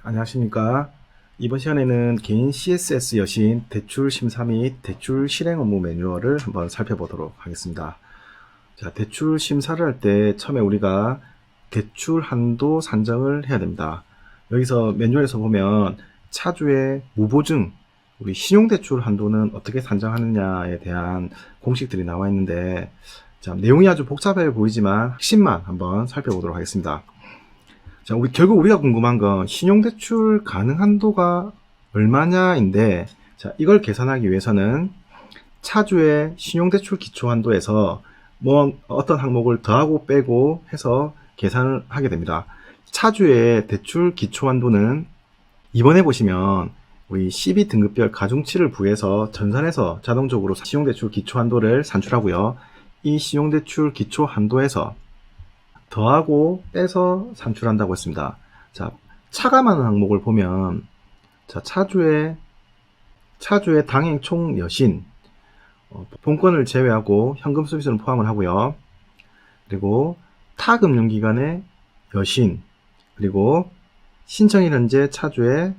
안녕하십니까. 이번 시간에는 개인 CSS 여신 대출 심사 및 대출 실행 업무 매뉴얼을 한번 살펴보도록 하겠습니다. 자, 대출 심사를 할 때 처음에 우리가 대출 한도 산정을 해야 됩니다. 여기서 매뉴얼에서 보면 차주의 무보증, 우리 신용대출 한도는 어떻게 산정하느냐에 대한 공식들이 나와 있는데, 자, 내용이 아주 복잡해 보이지만 핵심만 한번 살펴보도록 하겠습니다. 자, 결국 우리가 궁금한 건 신용대출 가능 한도가 얼마냐인데, 자, 이걸 계산하기 위해서는 차주의 신용대출 기초한도에서 어떤 항목을 더하고 빼고 해서 계산을 하게 됩니다. 차주의 대출 기초한도는 이번에 보시면 우리 12등급별 가중치를 부여해서 전산에서 자동적으로 신용대출 기초한도를 산출하고요. 이 신용대출 기초한도에서 더하고 빼서 산출한다고 했습니다. 자, 차감하는 항목을 보면, 자, 차주의 당행 총 여신, 본권을 제외하고 현금 서비스는 포함을 하고요. 그리고 타 금융기관의 여신, 그리고 신청일 현재 차주의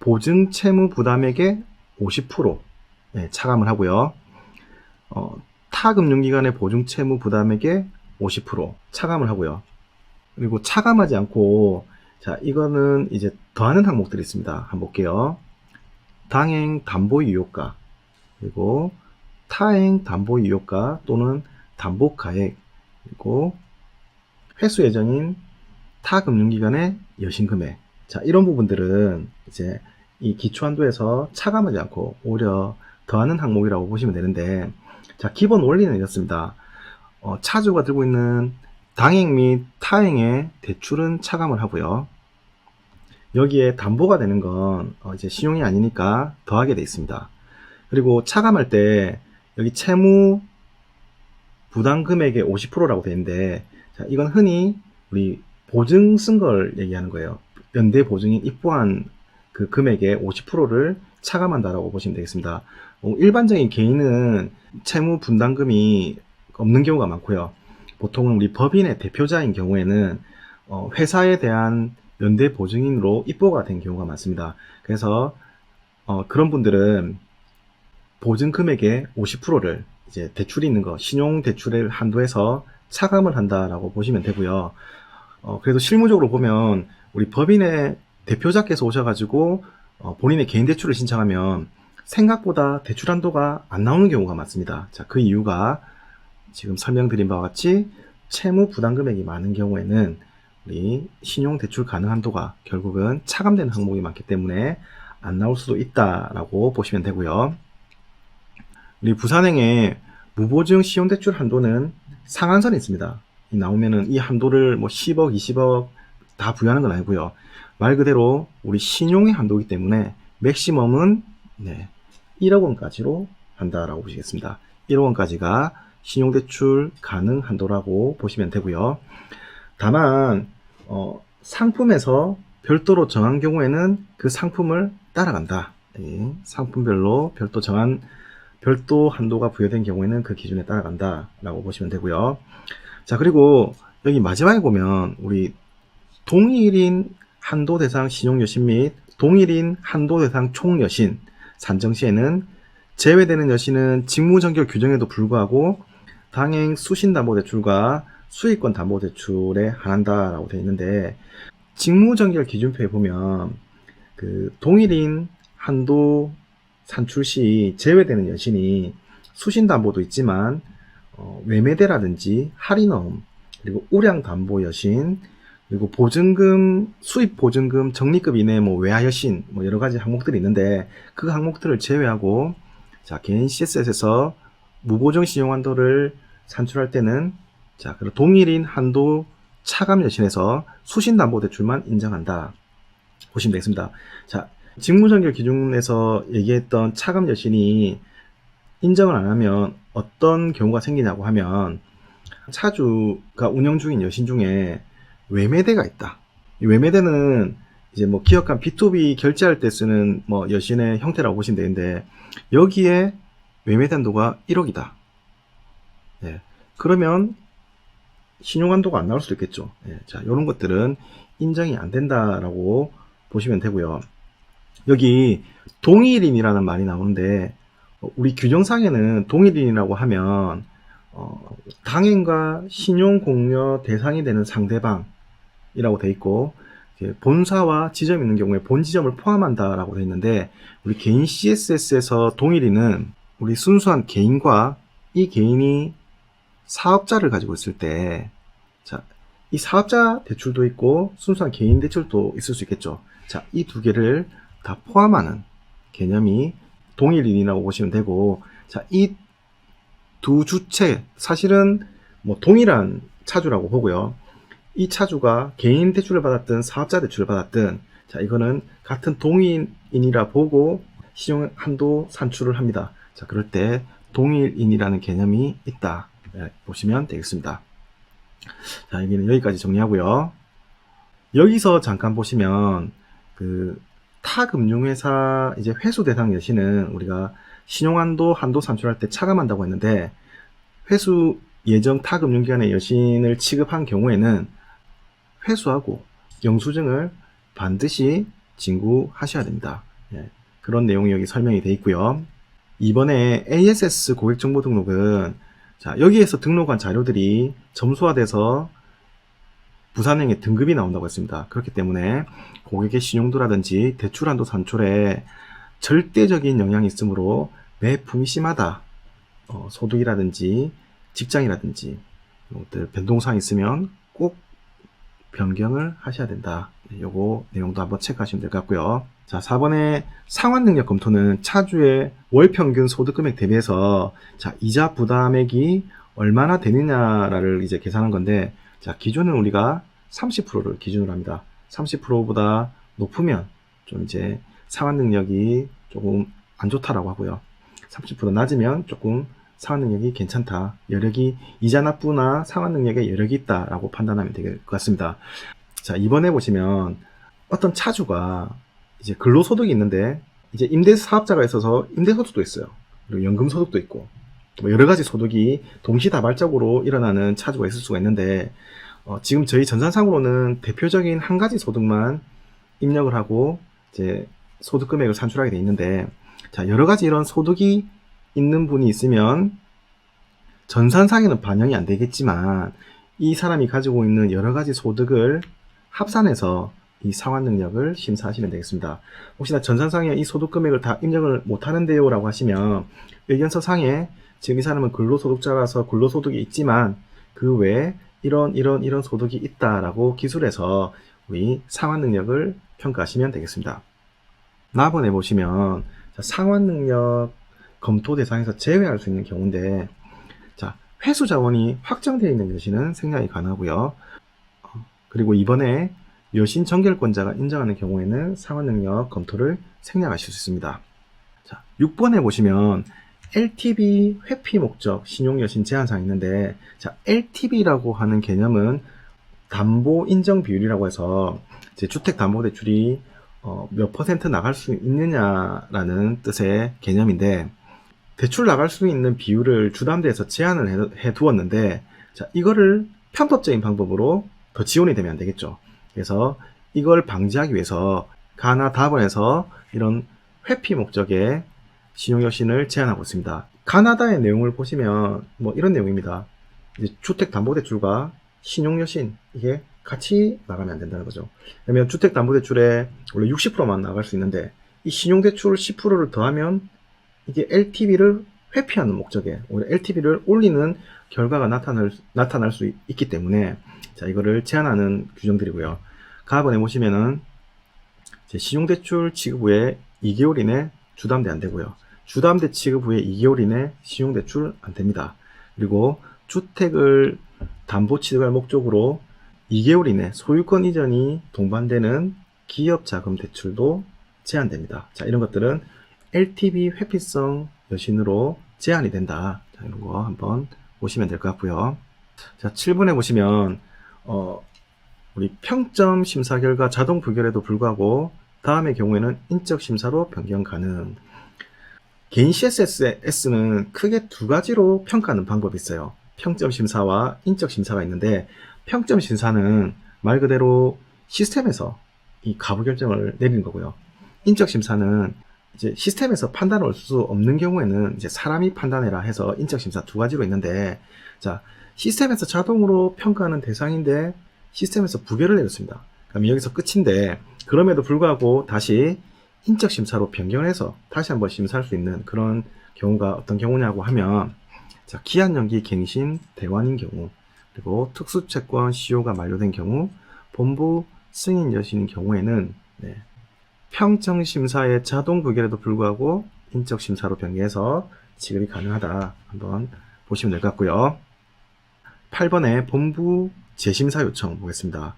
보증 채무 부담액의 50% 차감을 하고요. 타 금융기관의 보증 채무 부담액의 50% 차감을 하고요. 그리고 차감하지 않고, 자, 이거는 이제 더하는 항목들이 있습니다. 한번 볼게요. 당행 담보 유효가, 그리고 타행 담보 유효가 또는 담보 가액, 그리고 회수 예정인 타 금융기관의 여신 금액. 자, 이런 부분들은 이제 이 기초한도에서 차감하지 않고 오히려 더하는 항목이라고 보시면 되는데, 자, 기본 원리는 이렇습니다. 차주가 들고 있는 당행 및 타행의 대출은 차감을 하고요. 여기에 담보가 되는 건 이제 신용이 아니니까 더하게 돼 있습니다. 그리고 차감할 때 여기 채무 부담 금액의 50%라고 되어 있는데, 자, 이건 흔히 우리 보증 쓴 걸 얘기하는 거예요. 연대 보증인 입보한 그 금액의 50%를 차감한다라고 보시면 되겠습니다. 일반적인 개인은 채무 분담금이 없는 경우가 많고요. 보통은 우리 법인의 대표자인 경우에는 회사에 대한 연대 보증인으로 입보가 된 경우가 많습니다. 그래서 그런 분들은 보증 금액의 50%를 이제 대출이 있는 거, 신용 대출을 한도에서 차감을 한다라고 보시면 되고요. 그래도 실무적으로 보면 우리 법인의 대표자께서 오셔가지고 본인의 개인 대출을 신청하면 생각보다 대출 한도가 안 나오는 경우가 많습니다. 자, 그 이유가 지금 설명드린 바와 같이 채무 부담 금액이 많은 경우에는 우리 신용 대출 가능 한도가 결국은 차감되는 항목이 많기 때문에 안 나올 수도 있다라고 보시면 되고요. 우리 부산행의 무보증 신용 대출 한도는 상한선이 있습니다. 나오면은 이 한도를 뭐 10억, 20억 다 부여하는 건 아니고요. 말 그대로 우리 신용의 한도이기 때문에 맥시멈은 1억 원까지로 한다라고 보시겠습니다. 1억 원까지가 신용대출 가능 한도라고 보시면 되고요. 다만 상품에서 별도로 정한 경우에는 그 상품을 따라간다. 상품별로 별도 한도가 부여된 경우에는 그 기준에 따라간다 라고 보시면 되고요. 자, 그리고 여기 마지막에 보면 우리 동일인 한도 대상 신용여신 및 동일인 한도 대상 총여신 산정 시에는 제외되는 여신은 직무정결 규정에도 불구하고 당행 수신담보대출과 수익권 담보대출에 한한다라고 되어 있는데, 직무정결 기준표에 보면 그 동일인 한도 산출 시 제외되는 여신이 수신담보도 있지만 외매대라든지 할인어음, 그리고 우량담보 여신, 그리고 보증금, 수입 보증금 적립금 이내 외화 여신 여러 가지 항목들이 있는데, 그 항목들을 제외하고 자, 개인 CSS에서 무보증 신용한도를 산출할 때는 자, 그리고 동일인 한도 차감 여신에서 수신담보대출만 인정한다 보시면 되겠습니다. 자, 직무정결 기준에서 얘기했던 차감 여신이 인정을 안 하면 어떤 경우가 생기냐고 하면, 차주가 운영 중인 여신 중에 외매대가 있다. 이 외매대는 이제 기업간 B2B 결제할 때 쓰는 여신의 형태라고 보시면 되는데, 여기에 외매대 한도가 1억이다. 그러면 신용한도가 안 나올 수도 있겠죠. 자, 이런 것들은 인정이 안 된다라고 보시면 되고요. 여기 동일인이라는 말이 나오는데 우리 규정상에는 동일인이라고 하면 당행과 신용공여 대상이 되는 상대방이라고 돼 있고 본사와 지점이 있는 경우에 본지점을 포함한다라고 돼 있는데 우리 개인 CSS에서 동일인은 우리 순수한 개인과 이 개인이 사업자를 가지고 있을 때 자, 이 사업자 대출도 있고 순수한 개인 대출도 있을 수 있겠죠. 자, 이 두 개를 다 포함하는 개념이 동일인이라고 보시면 되고, 자, 이 두 주체, 사실은 뭐 동일한 차주라고 보고요. 이 차주가 개인 대출을 받았든 사업자 대출을 받았든, 자, 이거는 같은 동일인이라 보고 신용 한도 산출을 합니다. 자, 그럴 때 동일인이라는 개념이 있다. 네, 보시면 되겠습니다. 자, 여기는 여기까지 정리하고요. 여기서 잠깐 보시면 타 금융회사 이제 회수 대상 여신은 우리가 신용한도 한도 산출할 때 차감한다고 했는데 회수 예정 타 금융기관의 여신을 취급한 경우에는 회수하고 영수증을 반드시 진구하셔야 됩니다. 예, 그런 내용이 여기 설명이 되어 있고요. 이번에 ASS 고객정보 등록은 자, 여기에서 등록한 자료들이 점수화돼서 부산행의 등급이 나온다고 했습니다. 그렇기 때문에 고객의 신용도라든지 대출한도 산출에 절대적인 영향이 있으므로 매품이 심하다. 소득이라든지 직장이라든지 이것들 변동사항이 있으면 꼭 변경을 하셔야 된다. 요거 내용도 한번 체크하시면 될 것 같고요. 자, 4번의 상환능력 검토는 차주의 월 평균 소득금액 대비해서 자, 이자 부담액이 얼마나 되느냐를 이제 계산한 건데 자, 기준은 우리가 30%를 기준으로 합니다. 30%보다 높으면 좀 이제 상환 능력이 조금 안 좋다라고 하고요. 30% 낮으면 조금 상환 능력이 괜찮다. 여력이 이자 납부나 상환 능력에 여력이 있다라고 판단하면 될 것 같습니다. 자, 이번에 보시면 어떤 차주가 이제 근로소득이 있는데 이제 임대사업자가 있어서 임대소득도 있어요. 그리고 연금소득도 있고 뭐 여러 가지 소득이 동시다발적으로 일어나는 차주가 있을 수가 있는데 지금 저희 전산상으로는 대표적인 한 가지 소득만 입력을 하고 이제 소득 금액을 산출하게 돼 있는데 자, 여러 가지 이런 소득이 있는 분이 있으면 전산상에는 반영이 안 되겠지만 이 사람이 가지고 있는 여러 가지 소득을 합산해서 이 상환 능력을 심사하시면 되겠습니다. 혹시나 전산상에 이 소득 금액을 다 입력을 못 하는데요 라고 하시면 의견서 상에 지금 이 사람은 근로소득자라서 근로소득이 있지만 그 외에 이런 소득이 있다라고 기술해서 우리 상환 능력을 평가하시면 되겠습니다. 나번에 보시면 상환 능력 검토 대상에서 제외할 수 있는 경우인데 자, 회수 자원이 확정되어 있는 여신은 생략이 가능하고요. 그리고 이번에 여신 정결권자가 인정하는 경우에는 상환 능력 검토를 생략하실 수 있습니다. 자, 6번에 보시면 LTV 회피 목적 신용 여신 제한사항이 있는데 자, LTV라고 하는 개념은 담보 인정 비율이라고 해서 이제 주택담보대출이 몇 퍼센트 나갈 수 있느냐라는 뜻의 개념인데 대출 나갈 수 있는 비율을 주담대에서 제한을 해 두었는데 자, 이거를 편법적인 방법으로 더 지원이 되면 안 되겠죠. 그래서 이걸 방지하기 위해서 가나 다번에서 이런 회피 목적의 신용여신을 제한하고 있습니다. 가나다의 내용을 보시면 뭐 이런 내용입니다. 이제 주택담보대출과 신용여신 이게 같이 나가면 안 된다는 거죠. 그러면 주택담보대출에 원래 60%만 나갈 수 있는데 이 신용대출 10%를 더하면 이게 LTV를 회피하는 목적에 오히려 LTV를 올리는 결과가 나타날 수 있기 때문에 자, 이거를 제한하는 규정들이고요. 가번에 보시면은 신용대출 취급 후에 2개월 이내 주담대 안 되고요. 주담대 취급 후에 2개월 이내 신용대출 안 됩니다. 그리고 주택을 담보 취득할 목적으로 2개월 이내 소유권 이전이 동반되는 기업자금 대출도 제한됩니다. 자, 이런 것들은 LTV 회피성 여신으로 제한이 된다. 자, 이런 거 한번 보시면 될 것 같고요. 자, 7번에 보시면 우리 평점 심사 결과 자동 부결에도 불구하고 다음의 경우에는 인적 심사로 변경 가능. 개인 CSS는 크게 두 가지로 평가하는 방법이 있어요. 평점 심사와 인적 심사가 있는데 평점 심사는 말 그대로 시스템에서 이 가부 결정을 내리는 거고요. 인적 심사는 이제 시스템에서 판단을 할 수 없는 경우에는 이제 사람이 판단해라 해서 인적 심사 두 가지로 있는데, 자, 시스템에서 자동으로 평가하는 대상인데 시스템에서 부결을 내렸습니다. 그럼 여기서 끝인데, 그럼에도 불구하고 다시 인적 심사로 변경해서 다시 한번 심사할 수 있는 그런 경우가 어떤 경우냐고 하면, 자, 기한 연기 갱신 대환인 경우, 그리고 특수채권 시효가 만료된 경우, 본부 승인 여신인 경우에는 평정심사의 자동 부결에도 불구하고 인적심사로 변경해서 지급이 가능하다. 한번 보시면 될 것 같고요. 8번에 본부 재심사 요청 보겠습니다.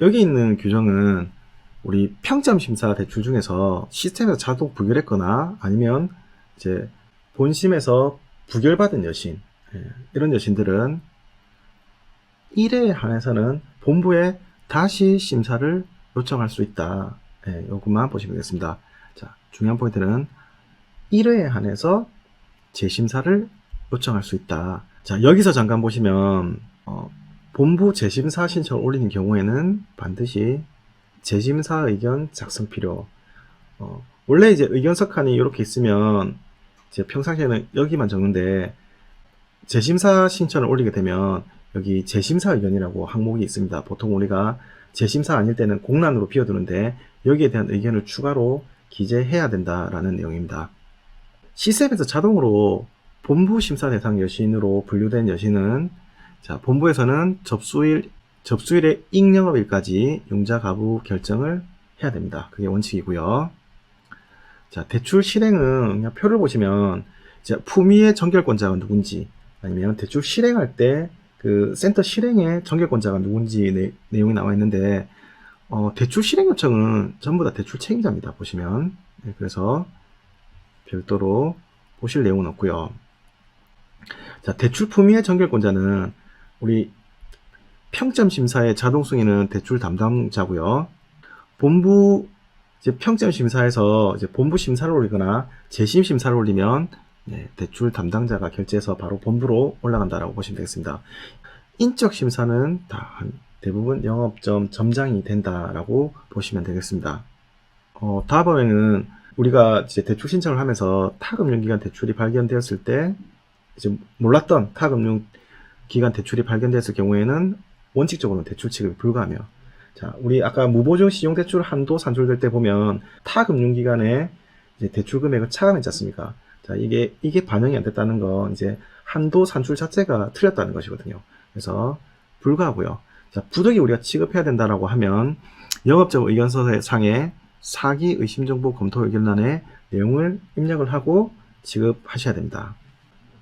여기 있는 규정은 우리 평점심사 대출 중에서 시스템에서 자동 부결했거나 아니면 이제 본심에서 부결받은 여신, 이런 여신들은 1회에 한해서는 본부에 다시 심사를 요청할 수 있다. 이것만 보시면 되겠습니다. 자, 중요한 포인트는 1회에 한해서 재심사를 요청할 수 있다. 자, 여기서 잠깐 보시면 본부 재심사 신청을 올리는 경우에는 반드시 재심사 의견 작성 필요. 원래 이제 의견 석칸이 이렇게 있으면 이제 평상시에는 여기만 적는데, 재심사 신청을 올리게 되면 여기 재심사 의견이라고 항목이 있습니다. 보통 우리가 재심사 아닐 때는 공란으로 비워두는데 여기에 대한 의견을 추가로 기재해야 된다라는 내용입니다. 시스템에서 자동으로 본부 심사 대상 여신으로 분류된 여신은, 자, 본부에서는 접수일의 익영업일까지 융자 가부 결정을 해야 됩니다. 그게 원칙이고요. 자, 대출 실행은 그냥 표를 보시면 이제 품위의 전결권자가 누군지, 아니면 대출 실행할 때 그 센터 실행의 전결권자가 누군지 내용이 나와 있는데, 대출 실행 요청은 전부 다 대출 책임자입니다. 보시면. 그래서 별도로 보실 내용은 없고요. 자, 대출 품위의 전결권자는 우리 평점 심사의 자동 승인은 대출 담당자고요. 본부 이제 평점 심사에서 이제 본부 심사를 올리거나 재심 심사를 올리면 대출 담당자가 결재해서 바로 본부로 올라간다라고 보시면 되겠습니다. 인적 심사는 다 대부분 영업점 점장이 된다라고 보시면 되겠습니다. 다음번에는 우리가 이제 대출 신청을 하면서 타금융기간 대출이 발견되었을 때 이제 몰랐던 타금융기간 대출이 발견되었을 경우에는 원칙적으로는 대출 취급이 불가하며, 자, 우리 아까 무보증 신용대출 한도 산출될 때 보면 타금융기간에 이제 대출 금액을 차감했지 않습니까? 자, 이게 반영이 안 됐다는 건 이제 한도 산출 자체가 틀렸다는 것이거든요. 그래서 불가하고요. 자, 부득이 우리가 취급해야 된다라고 하면 영업적 의견서상에 사기 의심정보 검토 의견란에 내용을 입력을 하고 지급하셔야 됩니다.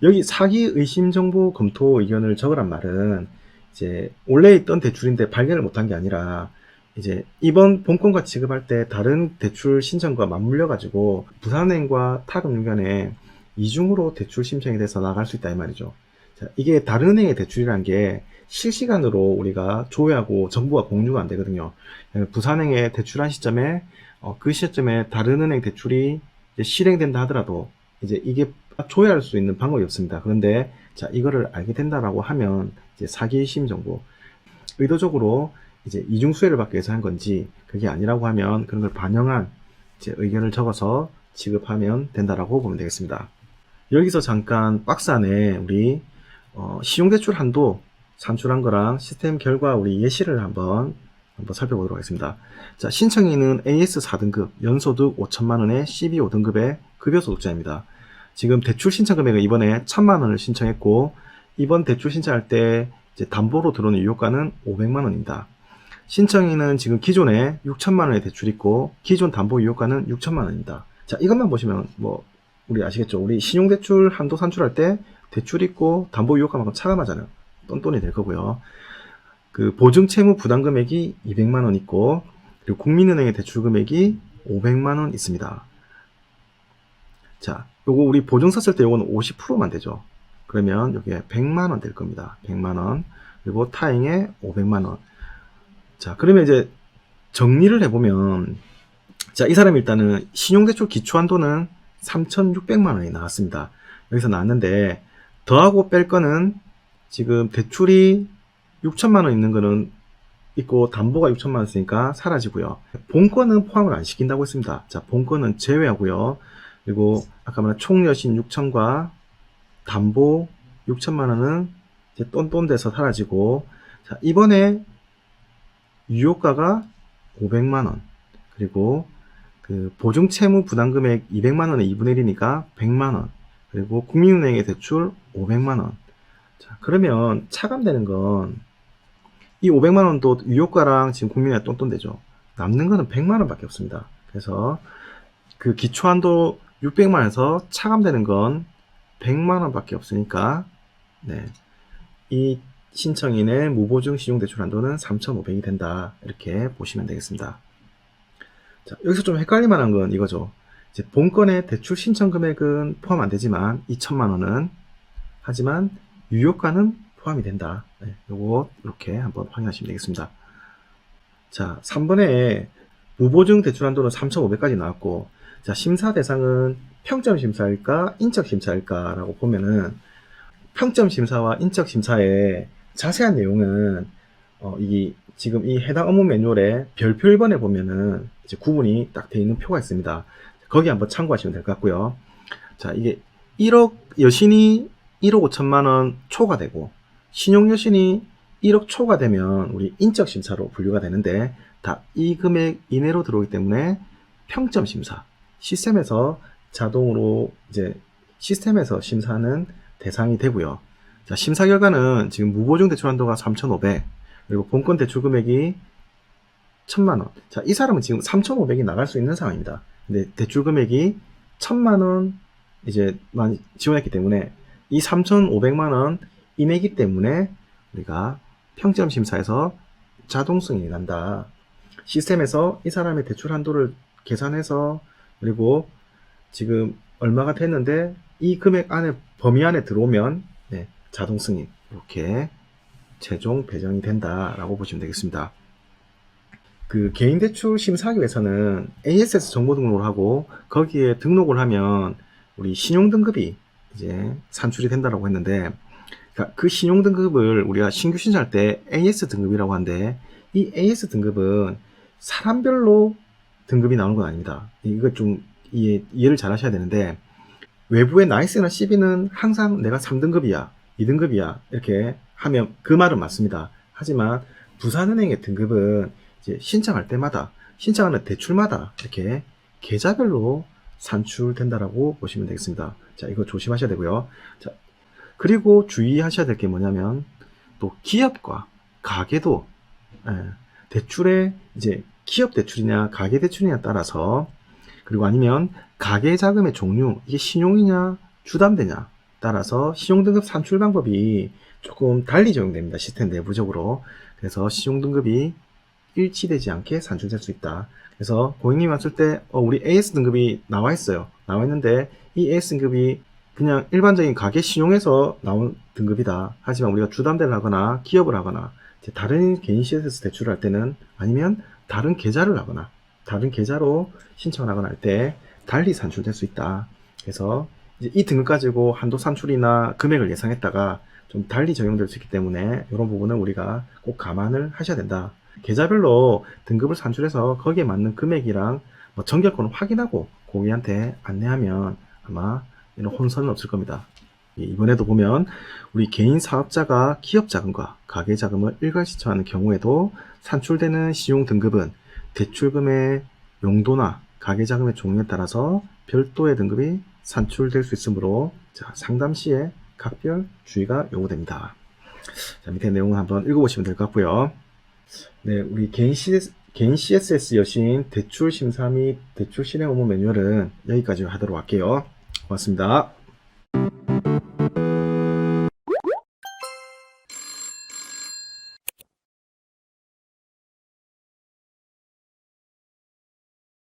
여기 사기 의심정보 검토 의견을 적으란 말은 이제 원래 있던 대출인데 발견을 못한 게 아니라 이제 이번 본건과 지급할 때 다른 대출 신청과 맞물려 가지고 부산은행과 타금융 간에 이중으로 대출 신청이 돼서 나갈 수 있다 이 말이죠. 자, 이게 다른 은행의 대출이라는 게 실시간으로 우리가 조회하고 정보가 공유가 안 되거든요. 부산은행에 대출한 시점에 그 시점에 다른 은행 대출이 이제 실행된다 하더라도 이제 이게 조회할 수 있는 방법이 없습니다. 그런데 자, 이거를 알게 된다라고 하면 이제 사기의심 정보, 의도적으로 이제 이중 수혜를 받기 위해서 한 건지 그게 아니라고 하면 그런 걸 반영한 이제 의견을 적어서 지급하면 된다라고 보면 되겠습니다. 여기서 잠깐 박스 안에 우리 신용대출 한도 산출한 거랑 시스템 결과 우리 예시를 한번 살펴보도록 하겠습니다. 자, 신청인은 AS 4등급, 연소득 5천만원의 CB 5등급의 급여소득자입니다. 지금 대출 신청 금액은 이번에 1,000만원을 신청했고, 이번 대출 신청할 때 이제 담보로 들어오는 유효가는 500만원입니다. 신청인은 지금 기존에 6천만원의 대출 있고, 기존 담보 유효가는 6천만원입니다. 자, 이것만 보시면 우리 아시겠죠? 우리 신용대출 한도 산출할 때 대출 있고 담보 유효가만큼 차감하잖아요. 똔똔이 될 거고요. 그 보증채무 부담 금액이 200만원 있고, 그리고 국민은행의 대출 금액이 500만원 있습니다. 자, 요거 우리 보증 썼을 때 요거는 50%만 되죠. 그러면 여기에 100만원 될 겁니다. 100만원. 그리고 타행에 500만원. 자, 그러면 이제 정리를 해보면, 자, 이 사람이 일단은 신용대출 기초한도는 3,600만원이 나왔습니다. 여기서 나왔는데, 더하고 뺄 거는 지금 대출이 6천만원 있는 거는 있고 담보가 6천만 원 있으니까 사라지고요. 본권은 포함을 안 시킨다고 했습니다. 자, 본권은 제외하고요. 그리고 아까 말한 총 여신 6천과 담보 6천만 원은 이제 똔똔돼서 사라지고, 자, 이번에 유효가가 500만 원, 그리고 그 보증 채무 부담 금액 200만 원의 2분의 1이니까 100만 원, 그리고 국민은행의 대출 500만 원. 자, 그러면 차감되는 건 이 500만 원도 유효가랑 지금 국민은행 똔똔되죠. 남는 거는 100만 원밖에 없습니다. 그래서 그 기초한도 600만 원에서 차감되는 건 100만 원밖에 없으니까, 네, 이 신청인의 무보증 신용대출 한도는 3,500이 된다. 이렇게 보시면 되겠습니다. 자, 여기서 좀 헷갈릴 만한 건 이거죠. 이제 본건의 대출 신청 금액은 포함 안 되지만 2천만 원은, 하지만 유효가는 포함이 된다. 네, 요거 이렇게 한번 확인하시면 되겠습니다. 자, 3번에 무보증 대출 한도는 3,500까지 나왔고, 자, 심사 대상은 평점 심사일까 인적 심사일까 라고 보면은, 평점 심사와 인적 심사의 자세한 내용은 지금 이 해당 업무 매뉴얼의 별표 1번에 보면은 이제 구분이 딱 되어 있는 표가 있습니다. 거기 한번 참고하시면 될 것 같고요. 자, 이게 1억 여신이 1억 5천만 원 초과 되고, 신용 여신이 1억 초과 되면 우리 인적 심사로 분류가 되는데, 다 이 금액 이내로 들어오기 때문에 평점 심사, 시스템에서 자동으로 이제 시스템에서 심사하는 대상이 되고요. 자, 심사 결과는 지금 무보증 대출 한도가 3,500, 그리고 본권 대출 금액이 1,000만 원. 자, 이 사람은 지금 3,500이 나갈 수 있는 상황입니다. 근데 대출 금액이 1,000만 원 이제 많이 지원했기 때문에 이 3,500만 원 이내이기 때문에 우리가 평점 심사에서 자동 승인이 난다. 시스템에서 이 사람의 대출 한도를 계산해서, 그리고 지금 얼마가 됐는데 이 금액 안에 범위 안에 들어오면, 네, 자동 승인 이렇게 최종 배정이 된다라고 보시면 되겠습니다. 그 개인 대출 심사하기 위해서는 ASS 정보 등록을 하고, 거기에 등록을 하면 우리 신용 등급이 이제 산출이 된다라고 했는데, 그러니까 그 신용 등급을 우리가 신규 신청할 때 AS 등급이라고 하는데, 이 AS 등급은 사람별로 등급이 나오는 건 아닙니다. 이거 좀 이해를 잘 하셔야 되는데, 외부의 나이스나 CB는 항상 내가 3등급이야, 2등급이야 이렇게 하면 그 말은 맞습니다. 하지만 부산은행의 등급은 이제 신청할 때마다, 신청하는 대출마다 이렇게 계좌별로 산출된다라고 보시면 되겠습니다. 자, 이거 조심하셔야 되고요. 자, 그리고 주의하셔야 될 게 뭐냐면, 또 기업과 가계도, 대출의 이제 기업 대출이냐 가계 대출이냐 따라서, 그리고 아니면 가계 자금의 종류, 이게 신용이냐 주담대냐 따라서 신용등급 산출 방법이 조금 달리 적용됩니다. 시스템 내부적으로. 그래서 신용등급이 일치되지 않게 산출될 수 있다. 그래서 고객님이 왔을 때 우리 AS 등급이 나와 있어요. 나와 있는데 이 AS 등급이 그냥 일반적인 가계 신용에서 나온 등급이다. 하지만 우리가 주담대를 하거나 기업을 하거나 다른 개인 CSS 대출을 할 때는, 아니면 다른 계좌를 하거나 다른 계좌로 신청을 하거나 할 때 달리 산출될 수 있다. 그래서 이제 이 등급 가지고 한도 산출이나 금액을 예상했다가 좀 달리 적용될 수 있기 때문에 이런 부분은 우리가 꼭 감안을 하셔야 된다. 계좌별로 등급을 산출해서 거기에 맞는 금액이랑 정결권을 확인하고 고객한테 안내하면 아마 이런 혼선은 없을 겁니다. 이번에도 보면 우리 개인 사업자가 기업 자금과 가계 자금을 일괄 신청하는 경우에도 산출되는 신용 등급은 대출금의 용도나 가계 자금의 종류에 따라서 별도의 등급이 산출될 수 있으므로, 자, 상담 시에 각별 주의가 요구됩니다. 자, 밑에 내용을 한번 읽어보시면 될 것 같고요. 네, 우리 개인 CSS 여신 대출 심사 및 대출 실행 업무 매뉴얼은 여기까지 하도록 할게요. 고맙습니다.